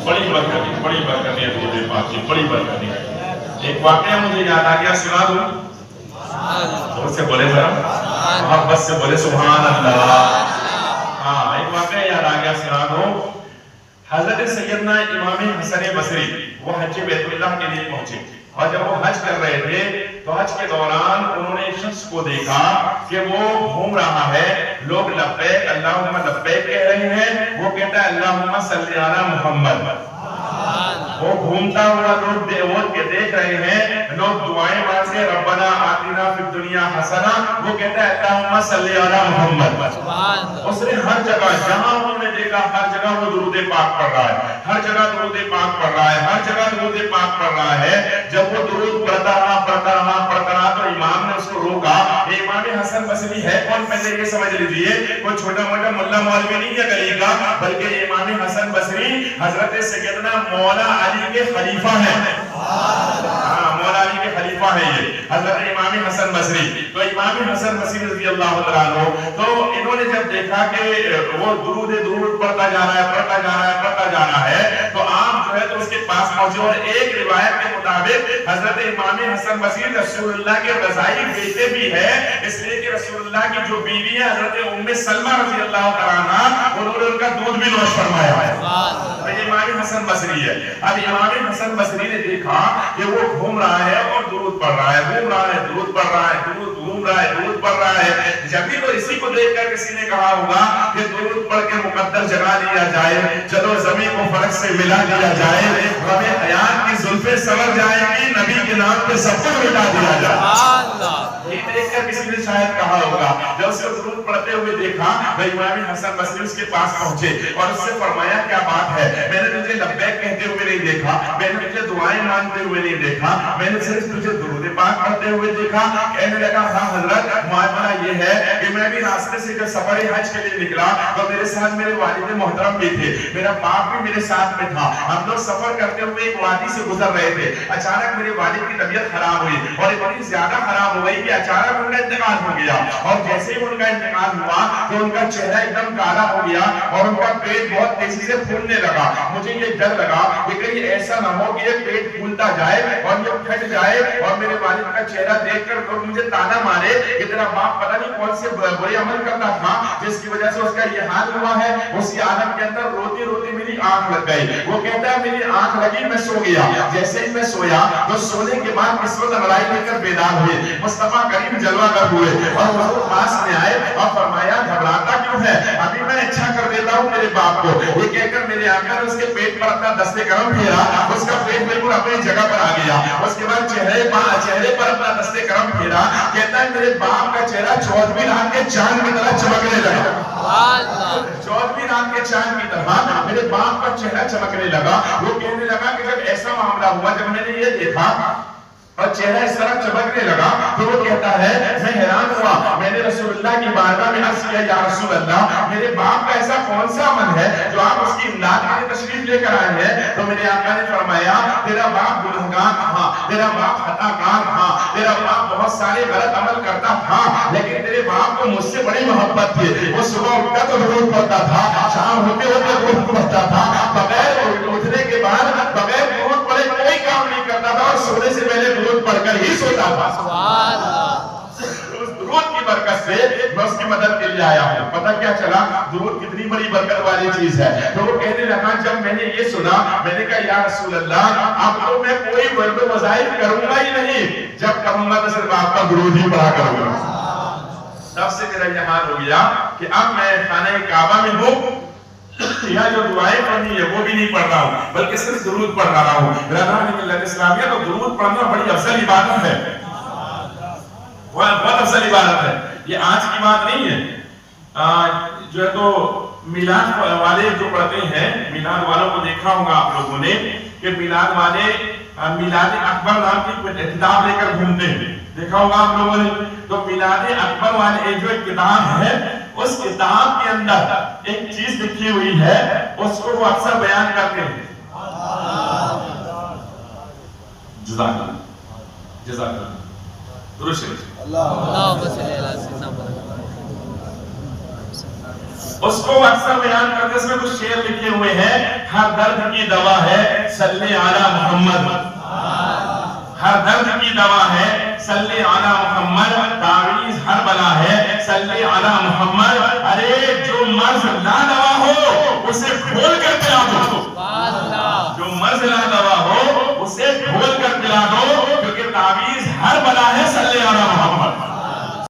बड़ी बरकत है दुरूद पाक की, बड़ी बरकत है। एक वाकया मुझे याद आ गया, सुना दूं? जोर से बोले जरा, मोहब्बत से बोले सुभान अल्लाह। हाँ, एक वाकया याद आ गया, सुना दो। हजरत सैयदना इमाम हसन बसरी वो हज बैतुल्लाह के लिए पहुंचे, और जब वो हज कर रहे थे तो हज के दौरान उन्होंने एक शख्स को देखा कि वो घूम रहा है, लोग लब्बैक अल्लाहुम्मा लब्बैक कह रहे हैं, वो कहता है अल्लाहुम्मा सल्ली अला मुहम्मद। वो घूमता हुआ लोग देख रहे हैं, लोग दुआएं मांगते रब्बना आतिना फिद दुनिया हसना, वो कहता है अल्लाहुम्मा सल्ली अला मुहम्मद। उसने हर जगह जहां उन्होंने देखा हर जगह वो दुरूद पाक पढ़ रहा है, हर जगह दुरूद पाक पढ़ रहा है, हर जगह दुरूद पाक पढ़ रहा है। जब वो दुरूद पढ़ता रहा तो इमाम ने उसको रोका। इमाम हसन बसरी है कौन, पहले ये समझ लीजिए, कोई छोटा मोटा मुल्ला मौलवी नहीं है गली का, बल्कि इमाम हसन बसरी हजरत सैयदना मौला अली के खलीफा हैं। मौला अली के खलीफा है ये हजरत इमाम हसन बसरी। तो इमाम हसन बसरी रज़ी अल्लाह तआला अन्हु, तो इन्होंने जब देखा कि वो दुरूद पढ़ता जा रहा है, तो आप जो है तो उसके पास पहुंचे, और एक रिवायत के मुताबिक हजरत इमाम हसन बसरी रसूलुल्लाह के रज़ाई बेटे भी है, इसलिए कि रसूलुल्लाह की जो बीवी है हजरत उम्मे सलमा रज़ी अल्लाह तआला अन्हा, उन्होंने उनका दूध भी नोश फरमाया है। इमाम हसन बसरी है। अब इमाम हसन बसरी ने देखा कि वो घूम रहा है और दुरूद पढ़ रहा है, घूम रहा है, दुरूद पढ़ रहा है, घूम रहा है, दुरूद पढ़ रहा है। जब भी तो इसी को देखकर किसी ने कहा होगा कि दुरूद पढ़ के मुकद्दर जगा लिया जाए, चलो ज़मीन को फर्श से मिला दिया जाए, रबे हयात की जुल्फे संवर जाएंगी, नबी के नाम पे सब कुछ मिटा दिया जाए। ये देखकर किसी ने शायद कहा होगा। जब उसको दुरूद पढ़ते हुए देखा, इमाम हसन बसरी उसके पास पहुंचे और उससे फरमाया क्या बात है, मैंने तुझे लब्बैक कहते हुए नहीं देखा, मैंने तुझे दुआएं मांगते हुए नहीं देखा, मैंने सिर्फ तुझे दुरूद पाक पढ़ते हुए देखा। कहने लगा हाँ हजरत, मामला ये है कि मैं भी रास्ते से जब सफर हज के लिए निकला तो मेरे साथ मेरे वालिद मोहतरम भी थे, मेरा बाप भी मेरे साथ में था। हम लोग सफर करते हुए एक वादी से गुजर रहे थे, अचानक मेरे वालिद की तबीयत खराब हुई, और इतनी ज्यादा खराब हो गई कि अचानक उनका इंतकाल हो गया, और जैसे ही उनका इंतकाल हुआ तो उनका चेहरा एकदम काला हो गया और उनका पेट बहुत तेजी से फूलने लगा। मुझे ये डर लगा कि कहीं ऐसा ना हो कि ये पेट फूलता जाए और ये फट जाए और मेरे वालिद का चेहरा देखकर लोग मुझे ताना मारे कि तेरा बाप पता नहीं कौन से बुरे अमल करता था जिसकी वजह से उसका ये हाल हुआ है। उसी आदम के अंदर रोती रोती मेरी आंख लग गई। वो कहता है मेरी आंख लगी, मैं सो गया। जैसे ही मैं सोया तो सोने के बाद किस्मत मलाई लेकर बेदार हुए, मुस्तफा करीम जलवागर हुए और वो पास में आए और फरमाया घबराता क्यों है, अभी मैं अच्छा कर देता हूँ मेरे बाप को। ये कहकर मेरे आका ने उसके पेट पर अपना दस्ते करम फेरा, उसका पेट बिल्कुल अपनी जगह पर आ गया। उसके बाद चेहरे पर अपना दस्ते करम फेरा, कहता है मेरे बाप का चेहरा 14वीं रात के चांद की तरह चमकने लगा। 14वीं रात के चांद की तरह मेरे बाप का चेहरा चमकने लगा। वो कहने लगा कि जब ऐसा मामला हुआ, जब मैंने ये देखा और चेहरा इस तरह चमकने लगा, तो वो कहता है मैं हैरान हुआ, मैंने रसूलुल्लाह की बारगाह में अर्ज़ किया या रसूल अल्लाह, मेरे बाप का ऐसा कौन सा अमल है जो आप उसकी इमदाद के लिए तशरीफ लेकर आए हैं। तो मेरे आका ने फरमाया तेरा बाप गुनहगार था, तेरा बाप खताकार था, तेरा बाप बहुत सारे गलत अमल करता था, लेकिन तेरे बाप को मुझसे बड़ी मोहब्बत थी। वो सुबह उठता तो दुरूद पढ़ता था, शाम होते होते दुरूद पढ़ता था, बगैर उठने के बाद बगैर दुरूद पढ़े कोई काम नहीं करता था और सोने से पहले दुरूद पढ़कर ही सोता था। सुभान अल्लाह। उस दुरूद की बरकत से मैं उसकी मदद के लिए आया हूँ। पता क्या चला, दुरूद कितनी बड़ी बरकत वाली चीज है। तो वो कहने लगा जब मैंने ये सुना, मैंने कहा या रसूल अल्लाह, अब तो मैं कोई वर्द वज़ाइफ करूंगा ही नहीं, जब कहूंगा तो सिर्फ आपका दुरूद ही पढ़ा करूंगा। तब से मेरा यह हाल हो गया कि अब मैं खाने काबा में हूँ, यहाँ जो दुआएं पढ़नी है वो भी नहीं पढ़ रहा हूँ, बल्कि सिर्फ दुरूद पढ़ रहा हूँ। इस्लामिया तो दुरूद पढ़ना बड़ी अफजल इबादत है, बहुत अफजल इबादत है। ये आज की बात नहीं है। जो है तो मिलाद वाले जो पढ़ते हैं, मिलाद वालों को देखा होगा आप लोगों ने कि मिलाद वाले मिलाद अकबर नाम की किताब लेकर घूमते हैं, देखा होगा आप लोगों ने। तो मिलाद अकबर वाले जो एक किताब है, उस किताब के अंदर एक चीज लिखी हुई है, उसको वो अक्सर बयान करते हैं। जज़ाकल्लाह दुरूद शरीफ। اس کو اکثر بیان کرتے اس میں کچھ شعر لکھے ہوئے ہیں، ہر درد کی دوا ہے صلی علی محمد، ہر درد کی دوا ہے صلی علی محمد، تعویذ ہر بلا ہے صلی علی محمد، ارے جو مرض لا دوا ہو اسے کھول کر پلا دو، جو مرض لا دوا ہو اسے کھول کر پلا دو، کیونکہ تعویذ ہر بلا ہے صلی علی محمد۔